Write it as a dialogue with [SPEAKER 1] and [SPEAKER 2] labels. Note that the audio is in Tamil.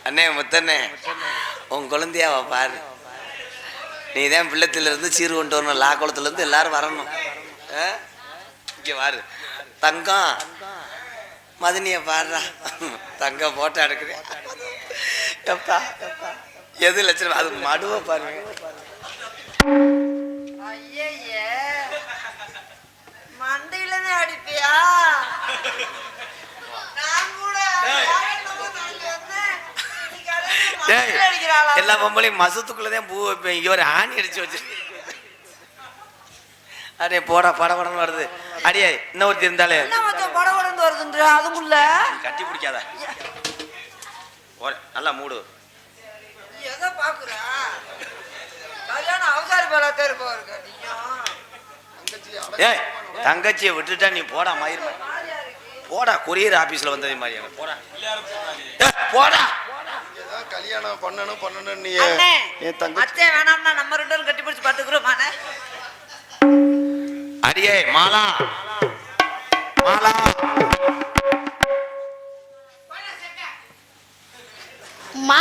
[SPEAKER 1] அண்ணே முத்தண்ணே உன் குழந்தையாவ பாரு. நீதான் பிள்ளத்துல இருந்து சீர் கொண்டு வரணும். லா குளத்துல இருந்து எல்லாரும் வரணும். இங்க பாரு தங்கம். மதனிய பாடுறா தங்கம் போட்டோ எடுக்கிறேன். எது லட்சம் அது மடுவ பாருங்க.
[SPEAKER 2] மண்டையிலதான் அடிப்பியா?
[SPEAKER 1] எல்லா பொம்பளையும் மசத்துக்குள்ளதான் பூ வைப்பேன். இங்க ஒரு ஆணி அடிச்சு வச்சு அடே போடா படபடன்னு வருது. அடியே இன்னொருத்தி இருந்தாலே
[SPEAKER 2] படபடன்னு வருதுன்ற அதுக்குள்ள
[SPEAKER 1] கட்டி பிடிக்காத. நல்லா மூடு.
[SPEAKER 2] எதை பாக்குற? கல்யாணம் அவசாரி பேலாத்தே இருப்பாரு.
[SPEAKER 1] ஏய் தங்கச்சியை விட்டுட்டா நீ போடா மயிர் போடா. கொரியர் ஆபீஸ்ல வந்ததே மாதிரி போடா போடா.
[SPEAKER 3] கல்யாணம் பண்ணணும் நீ
[SPEAKER 2] அச்சே வேணாம்னா நம்ம ரெண்டு பேரும் கட்டி பிடிச்சு பாத்துக்கிறோம்.
[SPEAKER 1] அடியே மாலா மாலா